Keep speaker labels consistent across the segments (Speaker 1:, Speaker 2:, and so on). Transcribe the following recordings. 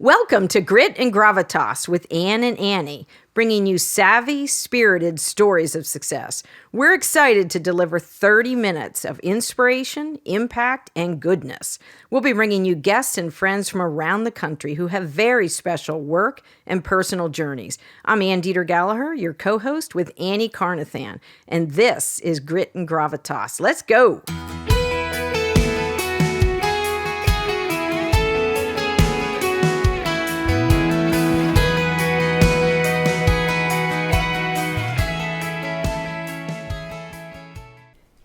Speaker 1: Welcome to Grit and Gravitas with Ann and Annie, bringing you savvy, spirited stories of success. We're excited to deliver 30 minutes of inspiration, impact, and goodness. We'll be bringing you guests and friends from around the country who have very special work and personal journeys. I'm Ann Dieter Gallagher, your co-host with Annie Carnathan, and this is Grit and Gravitas. Let's go!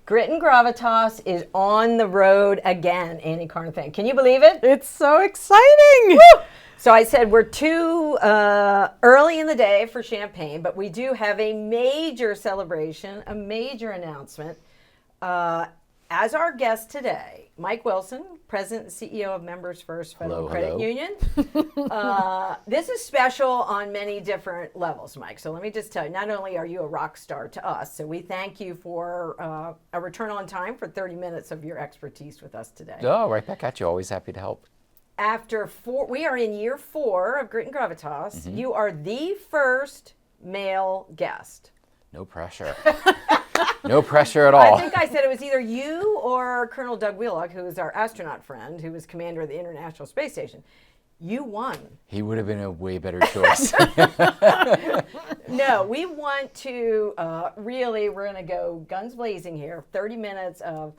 Speaker 1: Grit and Gravitas is on the road again, Annie Carnathan. Can you believe it?
Speaker 2: It's so exciting.
Speaker 1: Woo! So I said we're too early in the day for champagne, but we do have a major celebration, a major announcement. As our guest today, Mike Wilson, President and CEO of Members First Federal Credit Union. This is special on many different levels, Mike. So let me just tell you, not only are you a rock star to us, so we thank you for a return on time for 30 minutes of your expertise with us today.
Speaker 3: Oh, right back at you. Always happy to help.
Speaker 1: We are in year 4 of Grit and Gravitas. Mm-hmm. You are the first male guest.
Speaker 3: No pressure. No pressure at all.
Speaker 1: I think I said it was either you or Colonel Doug Wheelock, who is our astronaut friend, who was commander of the International Space Station. You won.
Speaker 3: He would have been a way better choice.
Speaker 1: No, we want to we're going to go guns blazing here. 30 minutes of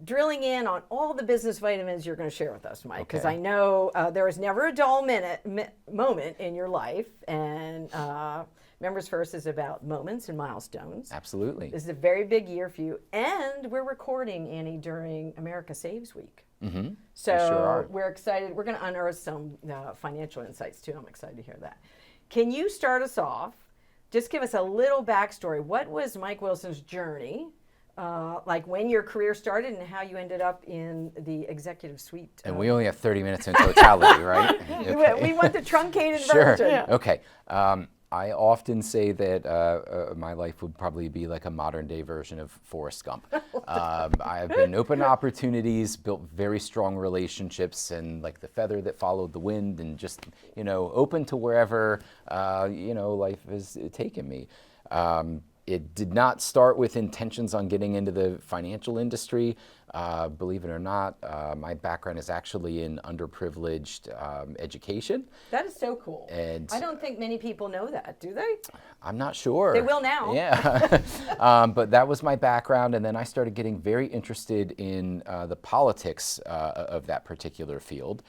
Speaker 1: drilling in on all the business vitamins you're going to share with us, Mike, because I know there is never a dull moment in your life, and Members First is about moments and milestones.
Speaker 3: Absolutely.
Speaker 1: This is a very big year for you, and we're recording, Annie, during America Saves Week.
Speaker 3: Mm-hmm.
Speaker 1: So
Speaker 3: sure
Speaker 1: we're excited. We're going to unearth some financial insights, too. I'm excited to hear that. Can you start us off? Just give us a little backstory. What was Mike Wilson's journey? Like when your career started and how you ended up in the executive suite.
Speaker 3: And we only have 30 minutes in totality, right?
Speaker 1: Okay. We want the truncated
Speaker 3: Sure.
Speaker 1: version.
Speaker 3: Yeah. Okay. I often say that my life would probably be like a modern day version of Forrest Gump. I have been open to opportunities, built very strong relationships, and like the feather that followed the wind, and just, open to wherever, life has taken me. It did not start with intentions on getting into the financial industry. Believe it or not, my background is actually in underprivileged education.
Speaker 1: That is so cool.
Speaker 3: And
Speaker 1: I don't think many people know that, do they?
Speaker 3: I'm not sure.
Speaker 1: They will now.
Speaker 3: Yeah. But that was my background, and then I started getting very interested in the politics of that particular field,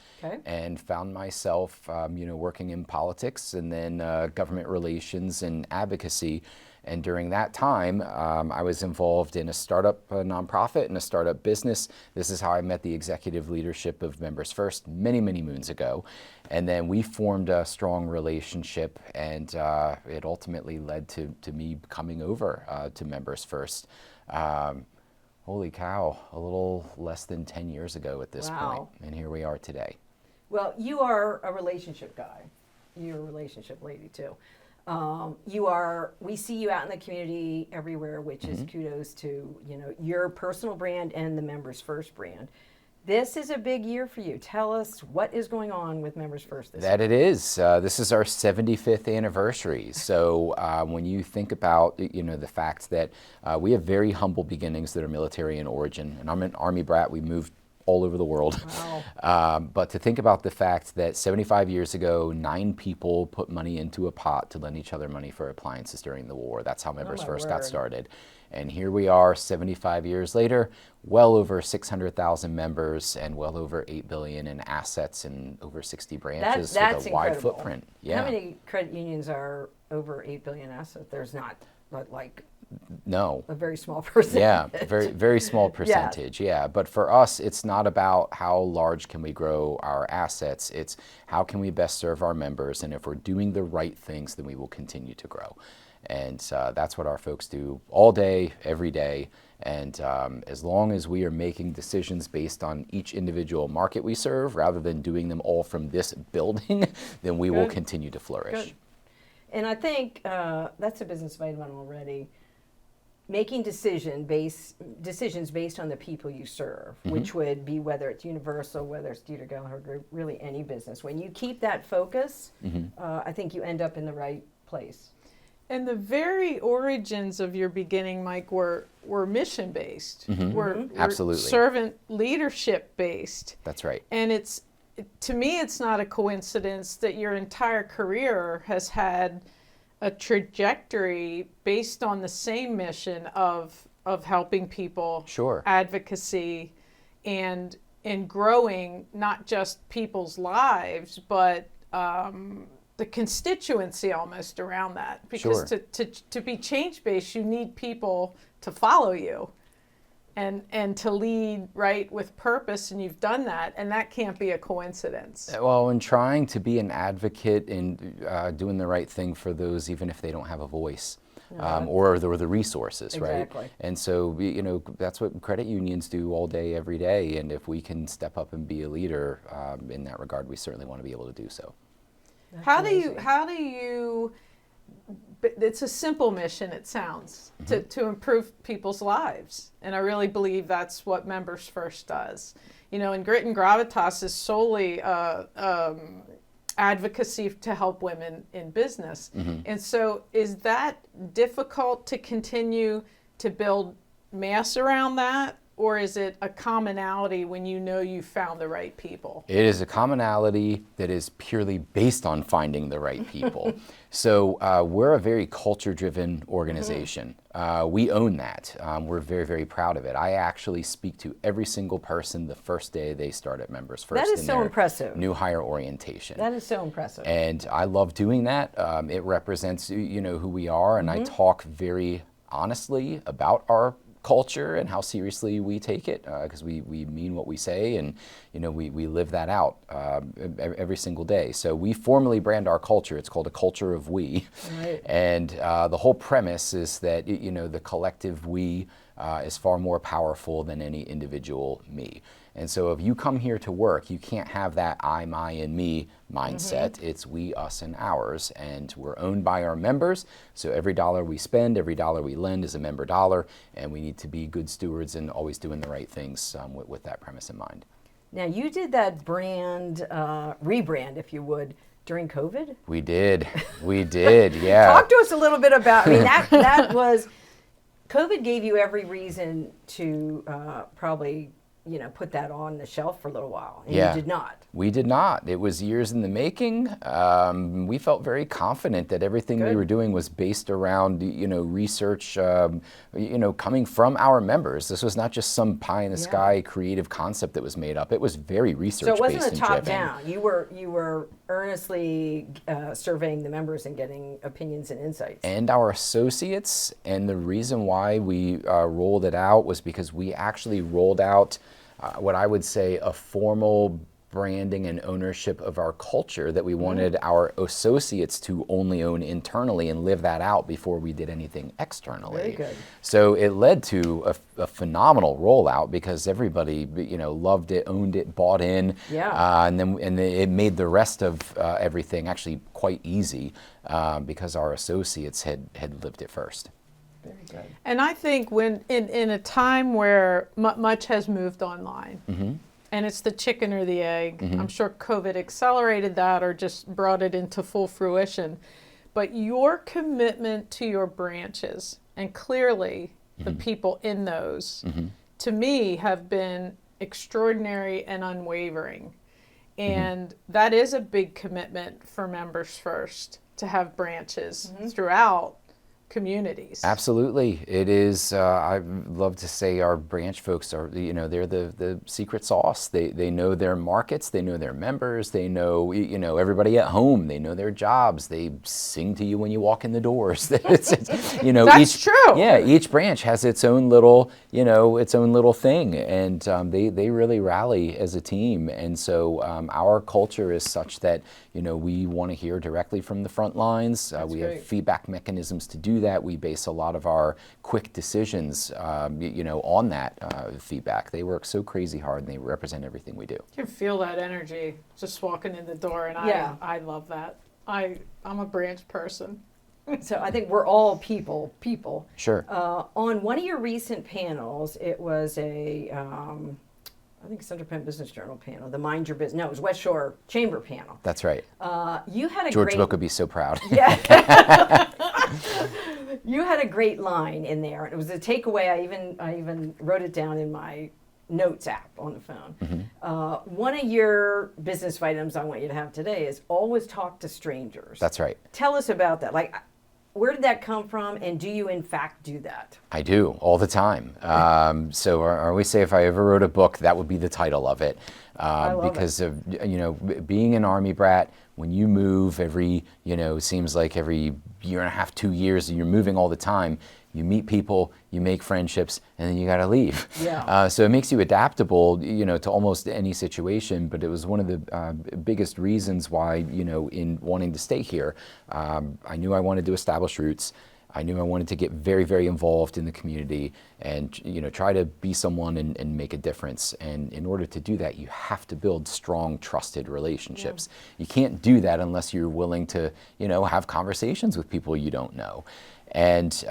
Speaker 3: and found myself, working in politics and then government relations and advocacy. And during that time, I was involved in a startup nonprofit and a startup business. This is how I met the executive leadership of Members First many, many moons ago. And then we formed a strong relationship, and it ultimately led to me coming over to Members First. Holy cow, a little less than 10 years ago at this point. And here we are today.
Speaker 1: Well, you are a relationship guy. You're a relationship lady, too. We see you out in the community everywhere, which is kudos to, your personal brand and the Members First brand. This is a big year for you. Tell us what is going on with Members First this year.
Speaker 3: That it is. This is our 75th anniversary. So when you think about, the fact that we have very humble beginnings that are military in origin, and I'm an Army Brat. We moved all over the world.
Speaker 1: Wow.
Speaker 3: But to think about the fact that 75 years ago, 9 people put money into a pot to lend each other money for appliances during the war. That's how Members First got started. And here we are 75 years later, well over 600,000 members and well over $8 billion in assets and over 60 branches
Speaker 1: that's
Speaker 3: with a wide
Speaker 1: incredible.
Speaker 3: Footprint. Yeah.
Speaker 1: How many credit unions are over $8 billion assets? There's not, like...
Speaker 3: No.
Speaker 1: A very small percentage.
Speaker 3: Yeah, very, very small percentage, yeah. But for us, it's not about how large can we grow our assets. It's how can we best serve our members, and if we're doing the right things, then we will continue to grow. And that's what our folks do all day, every day. And as long as we are making decisions based on each individual market we serve, rather than doing them all from this building, then we will continue to flourish.
Speaker 1: Good. And I think that's a business vitamin already. making decisions based on the people you serve, which would be whether it's Universal, whether it's Dieter Gallagher Group, really any business. When you keep that focus, I think you end up in the right place.
Speaker 2: And the very origins of your beginning, Mike, were mission based. Were
Speaker 3: Absolutely.
Speaker 2: servant leadership based.
Speaker 3: That's right.
Speaker 2: And to me, it's not a coincidence that your entire career has had a trajectory based on the same mission of helping people,
Speaker 3: Sure.
Speaker 2: advocacy, and growing not just people's lives, but the constituency almost around that. Because
Speaker 3: Sure.
Speaker 2: to be change-based, you need people to follow you and to lead, right, with purpose, and you've done that, and that can't be a coincidence.
Speaker 3: Well, in trying to be an advocate and doing the right thing for those, even if they don't have a voice. Or the resources,
Speaker 1: Exactly.
Speaker 3: right? And so, that's what credit unions do all day, every day. And if we can step up and be a leader in that regard, we certainly want to be able to do so.
Speaker 2: How do you, it's a simple mission, it sounds, to improve people's lives. And I really believe that's what Members First does. And Grit Gravitas is solely advocacy to help women in business. And so is that difficult to continue to build mass around that? Or is it a commonality when you found the right people?
Speaker 3: It is a commonality that is purely based on finding the right people. So we're a very culture-driven organization. We own that. We're very, very proud of it. I actually speak to every single person the first day they start at Members First.
Speaker 1: That is
Speaker 3: in
Speaker 1: so
Speaker 3: their
Speaker 1: impressive.
Speaker 3: New hire orientation.
Speaker 1: That is so impressive.
Speaker 3: And I love doing that. It represents, who we are, and I talk very honestly about our culture and how seriously we take it, because we mean what we say, and we live that out every single day. So we formally brand our culture. It's called a culture of we.
Speaker 1: Right.
Speaker 3: And the whole premise is that the collective we is far more powerful than any individual me. And so if you come here to work, you can't have that I, my, and me mindset. It's we, us, and ours. And we're owned by our members. So every dollar we spend, every dollar we lend is a member dollar. And we need to be good stewards and always doing the right things with that premise in mind.
Speaker 1: Now, you did that brand, rebrand, if you would, during COVID?
Speaker 3: We did. We did, yeah.
Speaker 1: Talk to us a little bit about, that was, COVID gave you every reason to probably put that on the shelf for a little while, and you did not.
Speaker 3: We did not. It was years in the making. We felt very confident that everything we were doing was based around, research, coming from our members. This was not just some pie in the sky creative concept that was made up. It was very research based.
Speaker 1: So it wasn't a top
Speaker 3: driven.
Speaker 1: down. You were earnestly surveying the members and getting opinions and insights.
Speaker 3: And our associates. And the reason why we rolled it out was because we actually rolled out what I would say a formal branding and ownership of our culture that we wanted our associates to only own internally and live that out before we did anything externally.
Speaker 1: Very good.
Speaker 3: So it led to a phenomenal rollout because everybody, loved it, owned it, bought in.
Speaker 1: Yeah.
Speaker 2: Mm-hmm.
Speaker 3: And it made the rest of everything actually quite easy because our associates had lived it first.
Speaker 1: Very good.
Speaker 2: And I think when in a time where much has moved online, and it's the chicken or the egg, I'm sure COVID accelerated that or just brought it into full fruition. But your commitment to your branches, and clearly the people in those, to me have been extraordinary and unwavering. And that is a big commitment for Members First, to have branches throughout communities.
Speaker 3: Absolutely. It is, I love to say our branch folks are, they're the secret sauce. They know their markets, they know their members, they know, everybody at home, they know their jobs, they sing to you when you walk in the doors.
Speaker 2: That's
Speaker 3: each,
Speaker 2: true.
Speaker 3: Yeah, each branch has its own little, thing, and they really rally as a team. And so our culture is such that, we want to hear directly from the front lines. We have feedback mechanisms to do that. We base a lot of our quick decisions, on that feedback. They work so crazy hard, and they represent everything we do.
Speaker 2: You can feel that energy just walking in the door, and I love that. I'm a branch person.
Speaker 1: So I think we're all people.
Speaker 3: Sure.
Speaker 1: On one of your recent panels, it was I think Central Penn Business Journal panel, the Mind Your Business. No, it was West Shore Chamber panel.
Speaker 3: That's right.
Speaker 1: You had a
Speaker 3: George
Speaker 1: great,
Speaker 3: Book would be so proud.
Speaker 1: Yeah. You had a great line in there. It was a takeaway. I even wrote it down in my notes app on the phone. One of your business items I want you to have today is always talk to strangers.
Speaker 3: That's right.
Speaker 1: Tell us about that. Like, where did that come from, and do you in fact do that?
Speaker 3: I do all the time. So I always say if I ever wrote a book, that would be the title of it. Because of, being an Army brat, when you move every, seems like every year and a half, 2 years, and you're moving all the time, you meet people, you make friendships, and then you got to leave.
Speaker 1: Yeah.
Speaker 3: So it makes you adaptable, to almost any situation. But it was one of the biggest reasons why, in wanting to stay here, I knew I wanted to establish roots. I knew I wanted to get very, very involved in the community and, try to be someone and make a difference. And in order to do that, you have to build strong, trusted relationships. You can't do that unless you're willing to, have conversations with people you don't know. And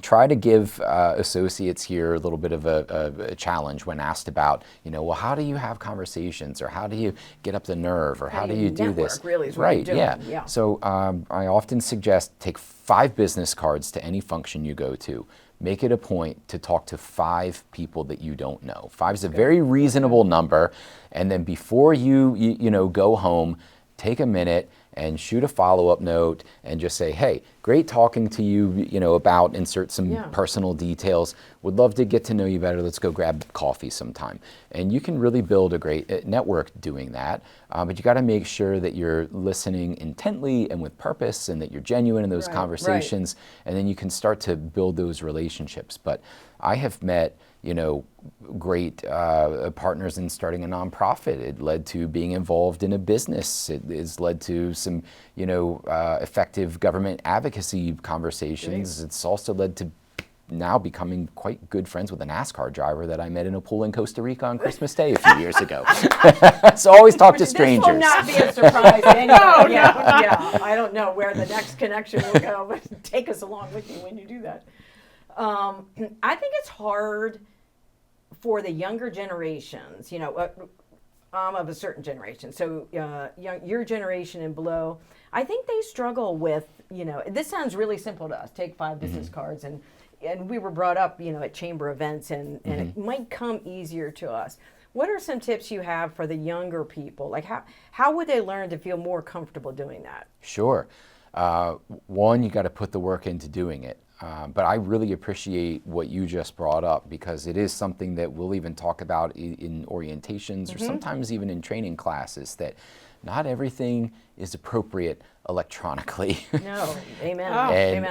Speaker 3: try to give associates here a little bit of a challenge when asked about, well, how do you have conversations, or how do you get up the nerve, or how do you do this?
Speaker 1: Really is what
Speaker 3: right,
Speaker 1: you're doing.
Speaker 3: yeah. So I often suggest take 5 business cards to any function you go to. Make it a point to talk to 5 people that you don't know. 5 is a very reasonable number. And then before you go home, take a minute and shoot a follow-up note and just say, hey, great talking to you, about, insert some personal details. Would love to get to know you better. Let's go grab coffee sometime. And you can really build a great network doing that. But you got to make sure that you're listening intently and with purpose, and that you're genuine in those conversations. And then you can start to build those relationships. But I have met, great partners in starting a nonprofit. It led to being involved in a business. It has led to some, effective government advocacy conversations. Great. It's also led to now becoming quite good friends with a NASCAR driver that I met in a pool in Costa Rica on Christmas Day a few years ago. So always talk to strangers.
Speaker 1: This will not be a surprise to anyone. Yeah. I don't know where the next connection will go, but take us along with you when you do that. I think it's hard for the younger generations, I'm of a certain generation, so your generation and below, I think they struggle with, this sounds really simple to us, take 5 business cards, and we were brought up, at chamber events, and it might come easier to us. What are some tips you have for the younger people? Like how would they learn to feel more comfortable doing that?
Speaker 3: Sure. One, you got to put the work into doing it. But I really appreciate what you just brought up, because it is something that we'll even talk about in orientations or sometimes even in training classes, that not everything is appropriate electronically.
Speaker 1: No, amen.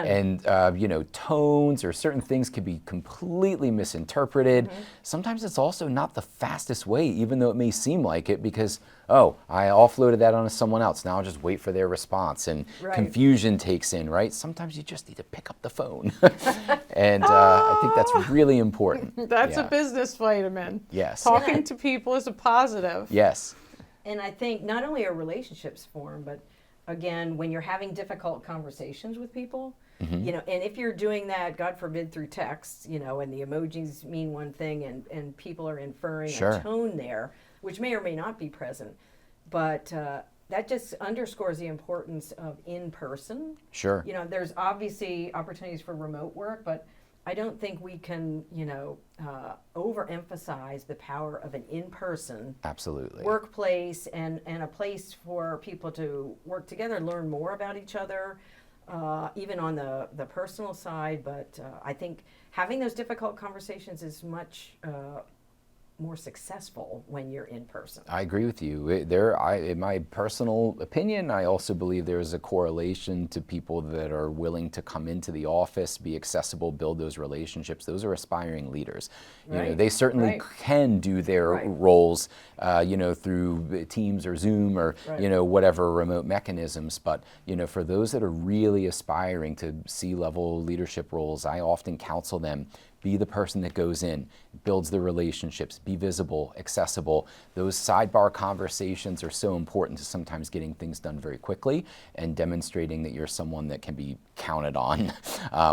Speaker 3: And tones or certain things can be completely misinterpreted. Sometimes it's also not the fastest way, even though it may seem like it, because, I offloaded that onto someone else. Now I'll just wait for their response, and confusion takes in, right? Sometimes you just need to pick up the phone. And I think that's really important.
Speaker 2: That's a business vitamin.
Speaker 3: Yes.
Speaker 2: Talking to people is a positive.
Speaker 3: Yes.
Speaker 1: And I think not only are relationships formed, but again, when you're having difficult conversations with people, and if you're doing that, God forbid, through text, and the emojis mean one thing, and people are inferring a tone there, which may or may not be present, but that just underscores the importance of in-person.
Speaker 3: Sure.
Speaker 1: There's obviously opportunities for remote work, but I don't think we can, overemphasize the power of an in-person workplace and a place for people to work together, learn more about each other, even on the personal side. But I think having those difficult conversations is much more successful when you're in person.
Speaker 3: I agree with you. In my personal opinion, I also believe there is a correlation to people that are willing to come into the office, be accessible, build those relationships. Those are aspiring leaders. They certainly can do their roles, through Teams or Zoom or whatever remote mechanisms. But for those that are really aspiring to C-level leadership roles, I often counsel them, be the person that goes in, builds the relationships, be visible, accessible. Those sidebar conversations are so important to sometimes getting things done very quickly and demonstrating that you're someone that can be counted on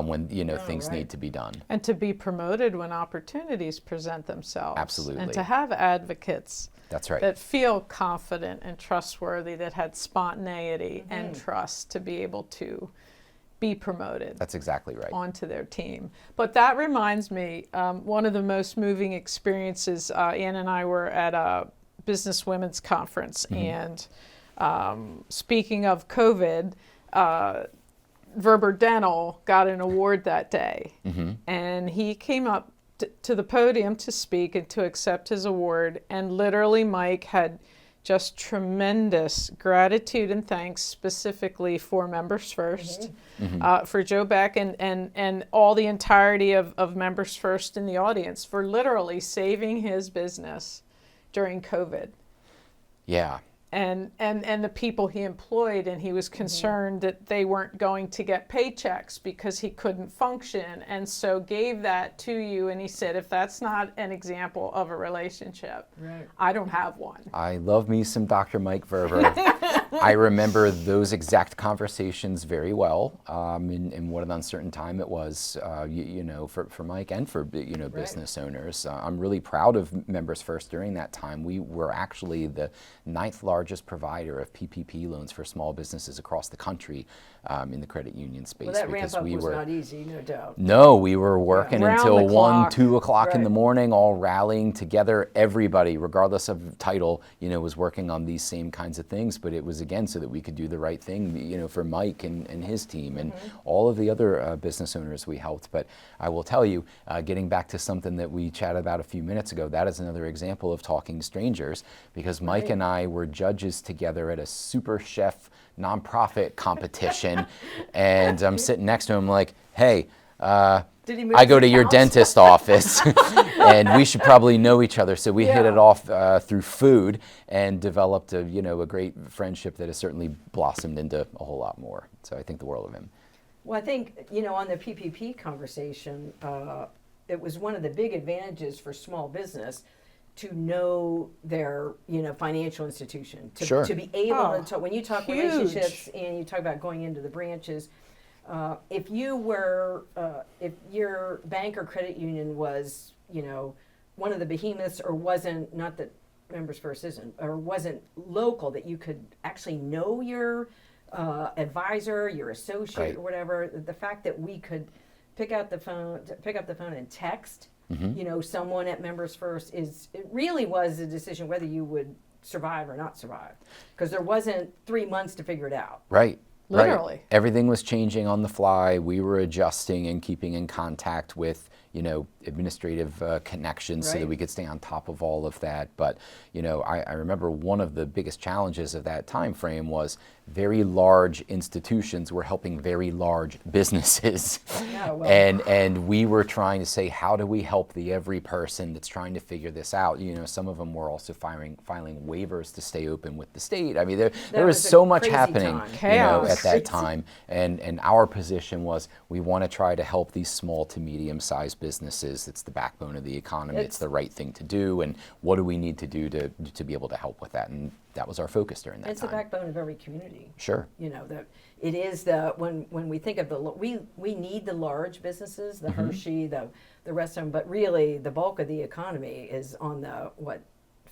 Speaker 3: when things need to be done.
Speaker 2: And to be promoted when opportunities present themselves.
Speaker 3: Absolutely.
Speaker 2: And to have advocates.
Speaker 3: That's right.
Speaker 2: That feel confident and trustworthy, that had spontaneity and trust to be able to be promoted.
Speaker 3: That's exactly right.
Speaker 2: Onto their team. But that reminds me, one of the most moving experiences, Ann and I were at a business women's conference, and speaking of COVID, Verber Dental got an award that day, and he came up to the podium to speak and to accept his award, and literally Mike had just tremendous gratitude and thanks specifically for Members First, for Joe Beck and all the entirety of Members First in the audience for literally saving his business during COVID.
Speaker 3: Yeah.
Speaker 2: And the people he employed, and he was concerned that they weren't going to get paychecks because he couldn't function, and so gave that to you, and he said, if that's not an example of a relationship, I don't have one.
Speaker 3: I love me some Dr. Mike Verber. I remember those exact conversations very well, in what an uncertain time it was, for Mike and for business owners. I'm really proud of Members First during that time. We were actually the 9th largest provider of PPP loans for small businesses across the country in the credit union space.
Speaker 1: Well, that
Speaker 3: because
Speaker 1: ramp up
Speaker 3: we
Speaker 1: was
Speaker 3: were
Speaker 1: not easy, no doubt.
Speaker 3: No, we were working
Speaker 2: Round
Speaker 3: until
Speaker 2: the
Speaker 3: 1,
Speaker 2: clock.
Speaker 3: 2 o'clock in the morning, all rallying together. Everybody, regardless of title, was working on these same kinds of things. But it was, again, so that we could do the right thing, for Mike and his team and all of the other business owners we helped. But I will tell you, getting back to something that we chatted about a few minutes ago, that is another example of talking to strangers, because Mike and I were judges together at a Super Chef nonprofit competition, and I'm sitting next to him like, hey,
Speaker 1: Did he move
Speaker 3: I go to your
Speaker 1: house?
Speaker 3: dentist office, and we should probably know each other. So we hit it off through food and developed a great friendship that has certainly blossomed into a whole lot more. So I think the world of him.
Speaker 1: Well, I think, on the PPP conversation, it was one of the big advantages for small business to know their, financial institution. To be able to, when you talk
Speaker 2: huge.
Speaker 1: relationships and you talk about going into the branches, if your bank or credit union was, one of the behemoths, or wasn't, not that Members First isn't, or wasn't local, that you could actually know your advisor, your associate, or whatever. The fact that we could pick up the phone and text, someone at Members First it really was a decision whether you would survive or not survive, because there wasn't 3 months to figure it out.
Speaker 3: Right.
Speaker 2: Literally.
Speaker 3: Right. Everything was changing on the fly. We were adjusting and keeping in contact with, administrative connections so that we could stay on top of all of that. But, I remember one of the biggest challenges of that time frame was very large institutions were helping very large businesses.
Speaker 1: Yeah, well.
Speaker 3: And we were trying to say, how do we help the every person that's trying to figure this out? Some of them were also filing waivers to stay open with the state. I mean, there was so much happening, at that time. And our position was, we want to try to help these small to medium-sized businesses. It's the backbone of the economy. It's the right thing to do. And what do we need to do to be able to help with that? And that was our focus during that time.
Speaker 1: It's the backbone of every community.
Speaker 3: Sure.
Speaker 1: It is when we think of we need the large businesses, the Hershey, the rest of them, but really the bulk of the economy is on the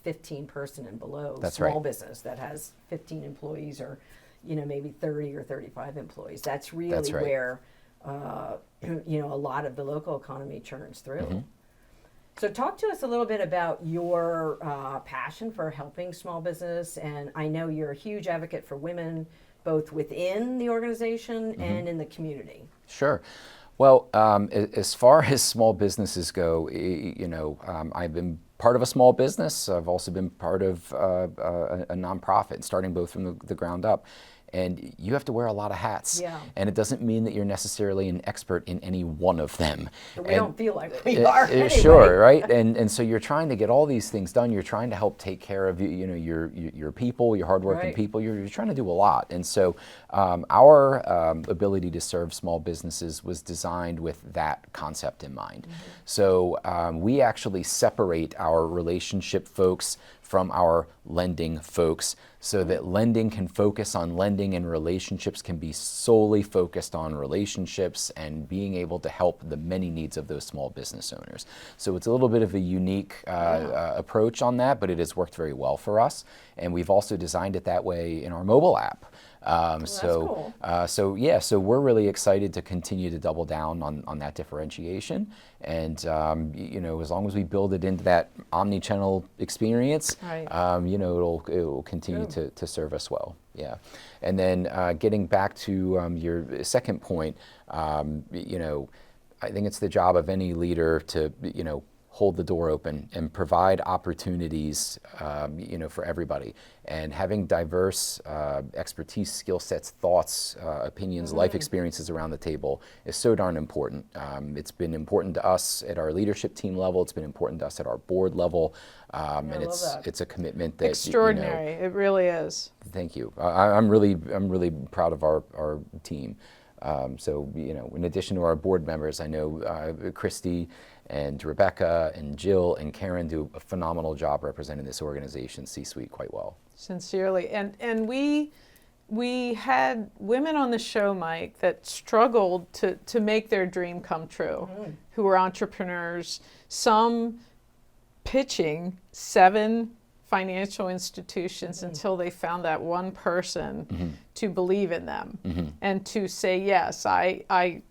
Speaker 1: 15 person and below.
Speaker 3: That's
Speaker 1: small
Speaker 3: right.
Speaker 1: business that has 15 employees or maybe 30 or 35 employees. That's really
Speaker 3: right.
Speaker 1: where a lot of the local economy churns through. So talk to us a little bit about your passion for helping small business, and I know you're a huge advocate for women, both within the organization and in the community.
Speaker 3: Sure. Well, as far as small businesses go, I've been part of a small business. I've also been part of a nonprofit, starting both from the ground up. and you have to wear a lot of hats.
Speaker 1: Yeah.
Speaker 3: And it doesn't mean that you're necessarily an expert in any one of them.
Speaker 1: But we don't feel like we are anyway.
Speaker 3: Sure, right? And so you're trying to get all these things done. You're trying to help take care of your people, your hardworking
Speaker 1: Right.
Speaker 3: people. You're trying to do a lot. And so our ability to serve small businesses was designed with that concept in mind. So we actually separate our relationship folks from our lending folks so that lending can focus on lending and relationships can be solely focused on relationships and being able to help the many needs of those small business owners. So it's a little bit of a unique approach on that, but it has worked very well for us. And we've also designed it that way in our mobile app.
Speaker 1: Cool.
Speaker 3: So we're really excited to continue to double down on that differentiation, and as long as we build it into that omni-channel experience,
Speaker 2: Right.
Speaker 3: It'll continue to serve us well. Yeah, and then getting back to your second point, I think it's the job of any leader to hold the door open and provide opportunities, for everybody. And having diverse expertise, skill sets, thoughts, opinions, life experiences around the table is so darn important. It's been important to us at our leadership team level. It's been important to us at our board level, and it's a commitment that
Speaker 2: Extraordinary. It really is.
Speaker 3: Thank you. I'm really proud of our team. In addition to our board members, I know Christy and Rebecca and Jill and Karen do a phenomenal job representing this organization, C-suite, quite well.
Speaker 2: Sincerely. And we had women on the show, Mike, that struggled to make their dream come true, who were entrepreneurs, some pitching 7 financial institutions until they found that one person to believe in them and to say, yes, I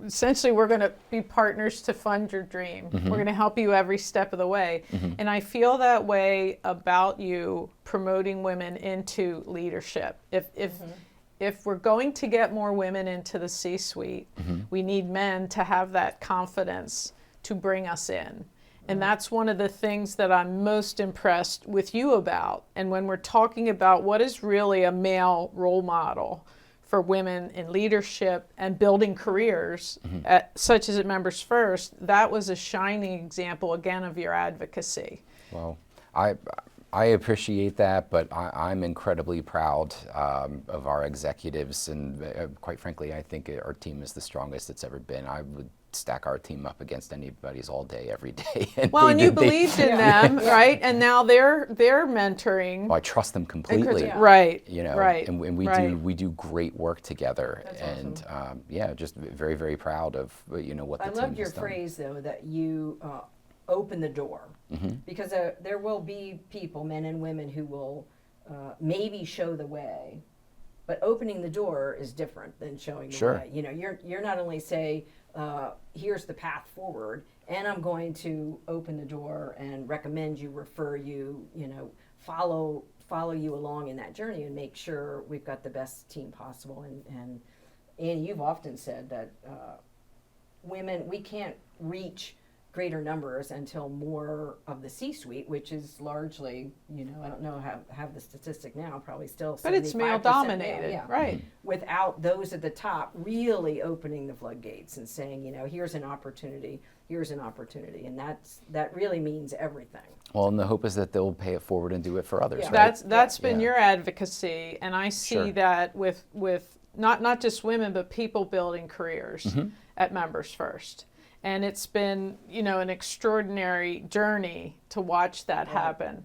Speaker 2: essentially we're going to be partners to fund your dream. We're going to help you every step of the way. And I feel that way about you promoting women into leadership. If we're going to get more women into the C-suite, we need men to have that confidence to bring us in. And that's one of the things that I'm most impressed with you about. And when we're talking about what is really a male role model for women in leadership and building careers, such as at Members First, that was a shining example, again, of your advocacy.
Speaker 3: Well, I appreciate that, but I'm incredibly proud of our executives, and quite frankly, I think our team is the strongest it's ever been. I would stack our team up against anybody's all day, every day.
Speaker 2: And you believed in them, right? And now they're mentoring.
Speaker 3: Well, I trust them completely.
Speaker 2: Right.
Speaker 3: Right. And we do great work together.
Speaker 1: That's
Speaker 3: and
Speaker 1: awesome.
Speaker 3: just very, very proud of what the team has done.
Speaker 1: I loved your phrase though that you open the door, because there will be people, men and women, who will maybe show the way, but opening the door is different than showing the way. You're not only say, here's the path forward, and I'm going to open the door and recommend you, refer you, follow you along in that journey and make sure we've got the best team possible. And you've often said that women, we can't reach greater numbers until more of the C-suite, which is largely, I don't know, have the statistic now, probably still 75%
Speaker 2: but it's male dominated, right?
Speaker 1: Without those at the top really opening the floodgates and saying, here's an opportunity, and that really means everything.
Speaker 3: Well, and the hope is that they'll pay it forward and do it for others, right?
Speaker 2: That's been your advocacy, and I see that with not just women, but people building careers at Members First. And it's been, an extraordinary journey to watch that happen.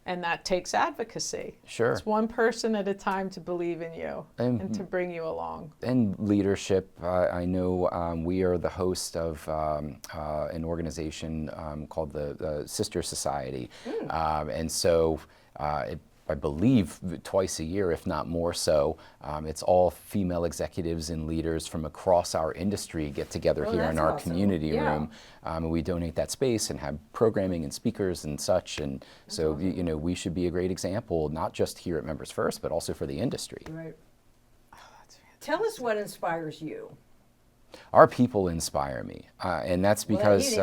Speaker 2: And that takes advocacy. Sure. It's one person at a time to believe in you and to bring you along.
Speaker 3: And leadership. I know we are the host of an organization called the Sister Society. And so I believe twice a year, if not more so. It's all female executives and leaders from across our industry get together here in our community room. And we donate that space and have programming and speakers and such. And so, we should be a great example, not just here at Members First, but also for the industry.
Speaker 1: Right. Oh, that's fantastic. Tell us what inspires you.
Speaker 3: Our people inspire me, and that's because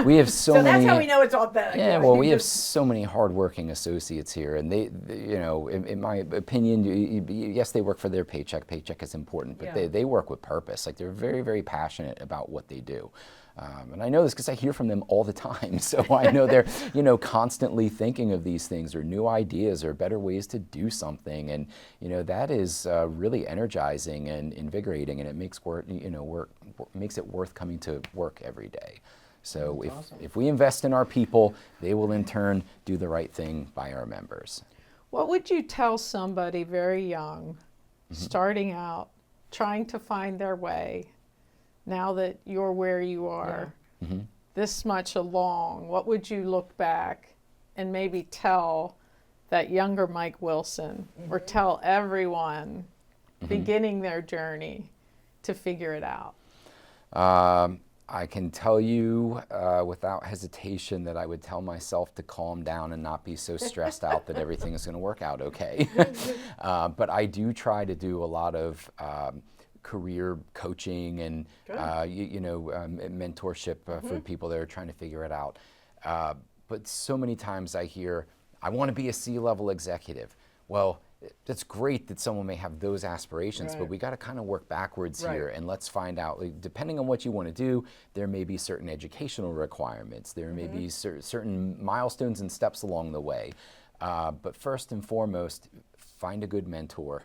Speaker 3: we have so
Speaker 1: So
Speaker 3: many.
Speaker 1: that's how we know it's authentic.
Speaker 3: Yeah, well, we have so many hardworking associates here, and they you know, in my opinion, yes, they work for their paycheck. Paycheck is important, but they work with purpose. Like, they're very, very passionate about what they do. And I know this because I hear from them all the time. So I know they're, you know, constantly thinking of these things or new ideas or better ways to do something. And, you know, that is really energizing and invigorating, and it makes makes it worth coming to work every day. So if we invest in our people, they will in turn do the right thing by our members.
Speaker 2: What would you tell somebody very young, starting out, trying to find their way, now that you're where you are, this much along? What would you look back and maybe tell that younger Mike Wilson, or tell everyone beginning their journey to figure it out?
Speaker 3: I can tell you without hesitation that I would tell myself to calm down and not be so stressed out that everything is going to work out okay. But I do try to do a lot of career coaching and mentorship for people that are trying to figure it out. But so many times I hear, I want to be a C-level executive. Well, that's great that someone may have those aspirations, but we got to kind of work backwards here, and let's find out, like, depending on what you want to do, there may be certain educational requirements, there may be certain milestones and steps along the way. But first and foremost, find a good mentor.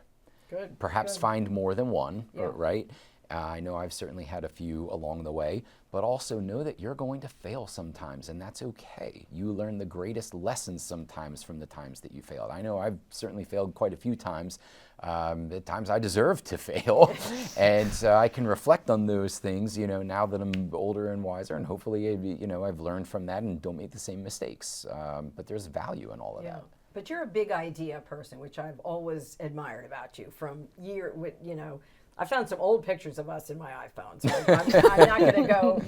Speaker 3: Perhaps find more than one, right? I know I've certainly had a few along the way, but also know that you're going to fail sometimes, and that's okay. You learn the greatest lessons sometimes from the times that you failed. I know I've certainly failed quite a few times. At times I deserve to fail, and I can reflect on those things, you know, now that I'm older and wiser, and hopefully, you know, I've learned from that and don't make the same mistakes. But there's value in all of that.
Speaker 1: But you're a big idea person, which I've always admired about you from I found some old pictures of us in my iPhone, so I'm not going to go,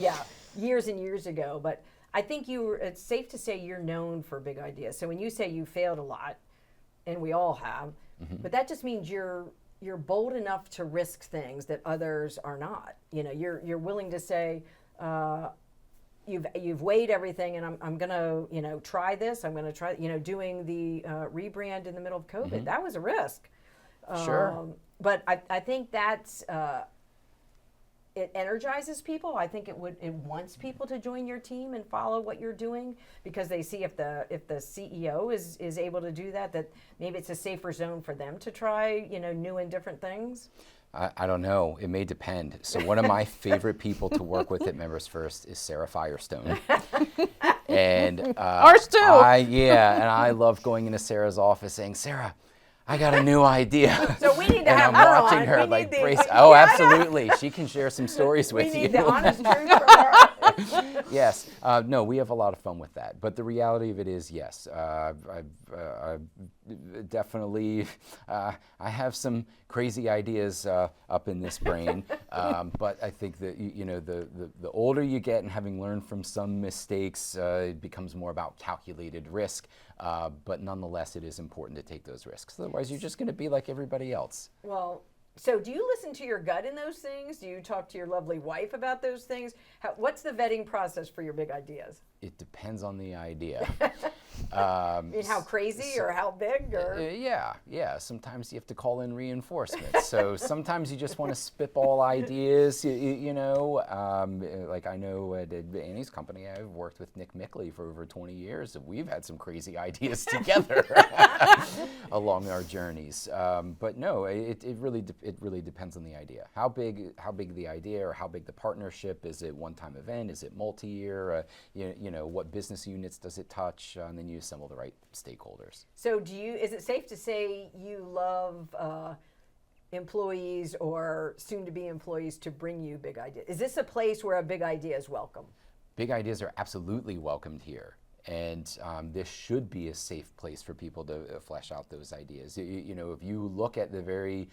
Speaker 1: years and years ago. But I think it's safe to say you're known for big ideas. So when you say you failed a lot, and we all have, but that just means you're bold enough to risk things that others are not. You know, you're willing to say, you've weighed everything, and I'm gonna try this. I'm gonna try doing the rebrand in the middle of COVID. That was a risk.
Speaker 3: Sure.
Speaker 1: But I think that's it energizes people. I think it wants people to join your team and follow what you're doing, because they see if the CEO is able to do that maybe it's a safer zone for them to try new and different things.
Speaker 3: I don't know. It may depend. So one of my favorite people to work with at Members First is Sarah Firestone. And
Speaker 2: ours too.
Speaker 3: And I love going into Sarah's office saying, "Sarah, I got a new idea."
Speaker 1: So we need to
Speaker 3: and
Speaker 1: have
Speaker 3: I'm
Speaker 1: her
Speaker 3: watching
Speaker 1: on.
Speaker 3: her
Speaker 1: We
Speaker 3: like
Speaker 1: need
Speaker 3: brace.
Speaker 1: the,
Speaker 3: Oh, absolutely. She can share some stories with
Speaker 1: we
Speaker 3: you.
Speaker 1: need the honest truth from her.
Speaker 3: Yes. No, we have a lot of fun with that. But the reality of it is, yes, I've definitely, I have some crazy ideas up in this brain. But I think that, the older you get and having learned from some mistakes, it becomes more about calculated risk. But nonetheless, it is important to take those risks. Otherwise, you're just going to be like everybody else.
Speaker 1: Well, so do you listen to your gut in those things? Do you talk to your lovely wife about those things? What's the vetting process for your big ideas?
Speaker 3: It depends on the idea.
Speaker 1: How crazy or how big? Or?
Speaker 3: Yeah. Sometimes you have to call in reinforcements. So sometimes you just want to spitball ideas, like I know at Annie's company, I've worked with Nick Mickley for over 20 years. And we've had some crazy ideas together along our journeys. But no, it really depends on the idea. How big the idea, or how big the partnership? Is it one-time event? Is it multi-year? What business units does it touch? And then you assemble the right stakeholders.
Speaker 1: So is it safe to say you love employees or soon-to-be employees to bring you big ideas? Is this a place where a big idea is welcome?
Speaker 3: Big ideas are absolutely welcomed here. And this should be a safe place for people to flesh out those ideas. If you look at the very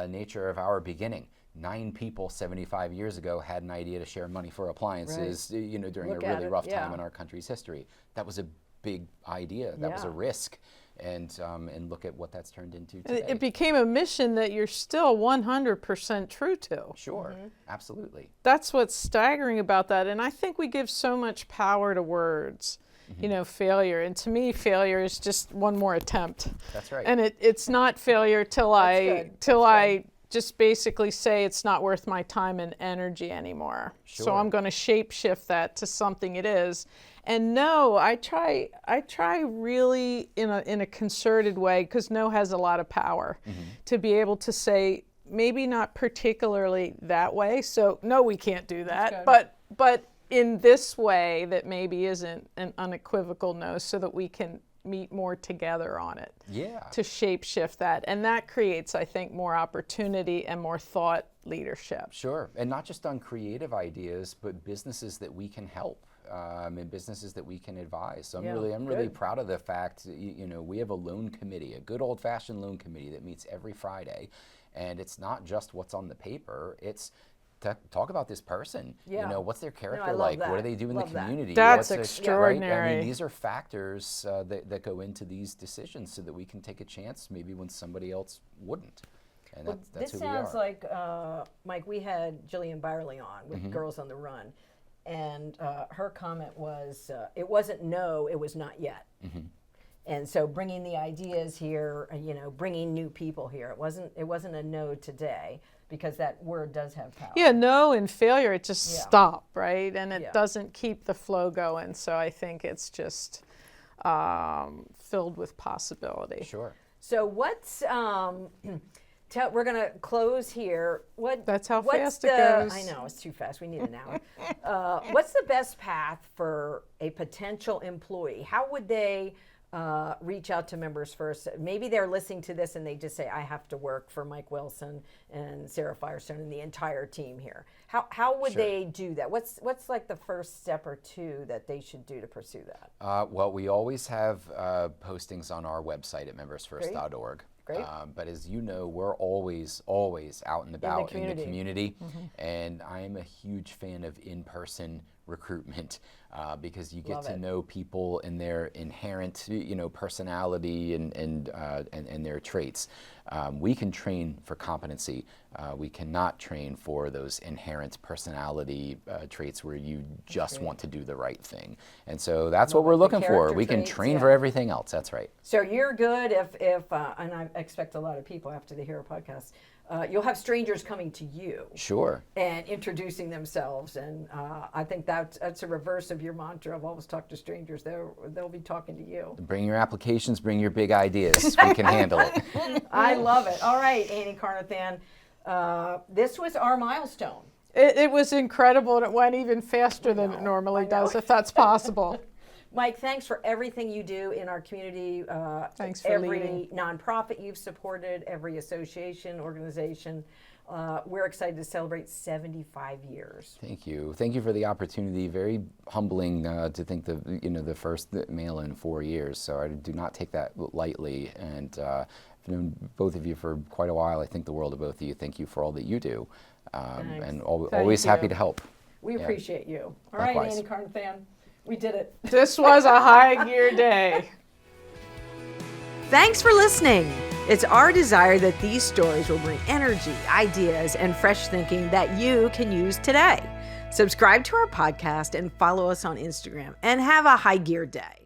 Speaker 3: nature of our beginning, 9 people 75 years ago had an idea to share money for appliances, during a really rough time in our country's history. That was a big idea. That was a risk. and look at what that's turned into
Speaker 2: And
Speaker 3: today.
Speaker 2: it became a mission that you're still 100% true to.
Speaker 3: Sure, absolutely.
Speaker 2: That's what's staggering about that. And I think we give so much power to words, you know, failure. And to me, failure is just one more attempt.
Speaker 3: That's right.
Speaker 2: And it's not failure till I just basically say it's not worth my time and energy anymore. So
Speaker 3: Sure.
Speaker 2: I'm going to shape shift that to something it is. And no, I try really in a concerted way, because no has a lot of power, to be able to say maybe not particularly that way. So no, we can't do that. But in this way that maybe isn't an unequivocal no, so that we can meet more together on it.
Speaker 3: Yeah.
Speaker 2: To shape shift that. And that creates, I think, more opportunity and more thought leadership.
Speaker 3: Sure, and not just on creative ideas, but businesses that we can help. And businesses that we can advise. So I'm really proud of the fact, you know, we have a loan committee, a good old-fashioned loan committee that meets every Friday, and it's not just what's on the paper, it's talk about this person.
Speaker 1: Yeah.
Speaker 3: You know, what's their
Speaker 1: I
Speaker 3: character
Speaker 1: love
Speaker 3: like?
Speaker 1: that.
Speaker 3: What do they do in
Speaker 1: Love
Speaker 3: the
Speaker 1: that.
Speaker 3: community?
Speaker 2: That's
Speaker 3: Right? I
Speaker 2: extraordinary.
Speaker 3: mean, these are factors that go into these decisions so that we can take a chance maybe when somebody else wouldn't. And
Speaker 1: Well,
Speaker 3: that's
Speaker 1: this
Speaker 3: who we are.
Speaker 1: sounds like, Mike, we had Jillian Byerly on with Girls on the Run, and her comment was, it wasn't no, it was not yet. And so bringing the ideas here, you know, bringing new people here, it wasn't a no today, because that word does have power.
Speaker 2: Yeah, no and failure, it just
Speaker 1: Yeah.
Speaker 2: stop, right? And it
Speaker 1: Yeah.
Speaker 2: doesn't keep the flow going. So I think it's just filled with possibility.
Speaker 3: Sure.
Speaker 1: So what's we're gonna close here.
Speaker 2: That's how
Speaker 1: what's
Speaker 2: fast it
Speaker 1: the-
Speaker 2: goes.
Speaker 1: I know, it's too fast. We need an hour. What's the best path for a potential employee? How would they reach out to members first? Maybe they're listening to this and they just say, I have to work for Mike Wilson and Sarah Firestone and the entire team here. How would
Speaker 3: Sure.
Speaker 1: they do that? What's like the first step or two that they should do to pursue that?
Speaker 3: Well, we always have postings on our website at membersfirst.org.
Speaker 1: Great.
Speaker 3: But as you know, we're always out and about in the community. And I am a huge fan of in-person recruitment because you get
Speaker 1: Love
Speaker 3: to
Speaker 1: it.
Speaker 3: know people and their inherent, you know, personality and their traits. We can train for competency. We cannot train for those inherent personality traits where you just want to do the right thing. And so that's what we're
Speaker 1: the
Speaker 3: looking for.
Speaker 1: character
Speaker 3: We can
Speaker 1: traits,
Speaker 3: train
Speaker 1: yeah.
Speaker 3: for everything else. That's right.
Speaker 1: So you're good if and I expect a lot of people after they hear a podcast, you'll have strangers coming to you
Speaker 3: Sure.
Speaker 1: and introducing themselves, and I think that's a reverse of your mantra of always talk to strangers. They'll be talking to you.
Speaker 3: Bring your applications, bring your big ideas. We can handle it.
Speaker 1: I love it. All right, Annie Carnathan, this was our milestone.
Speaker 2: It was incredible, and it went even faster than it normally does, if that's possible.
Speaker 1: Mike, thanks for everything you do in our community.
Speaker 2: Thanks for
Speaker 1: every
Speaker 2: leading.
Speaker 1: nonprofit you've supported, every association, organization. We're excited to celebrate 75 years.
Speaker 3: Thank you. Thank you for the opportunity. Very humbling to think the first male in 4 years. So I do not take that lightly. And I've known both of you for quite a while. I think the world of both of you. Thank you for all that you do. And always happy
Speaker 2: you.
Speaker 3: to help.
Speaker 1: We
Speaker 3: Yeah.
Speaker 1: appreciate you. All right,
Speaker 3: Likewise.
Speaker 1: Annie Carnathan, we did it.
Speaker 2: This was a high gear day.
Speaker 1: Thanks for listening. It's our desire that these stories will bring energy, ideas, and fresh thinking that you can use today. Subscribe to our podcast and follow us on Instagram, and have a high gear day.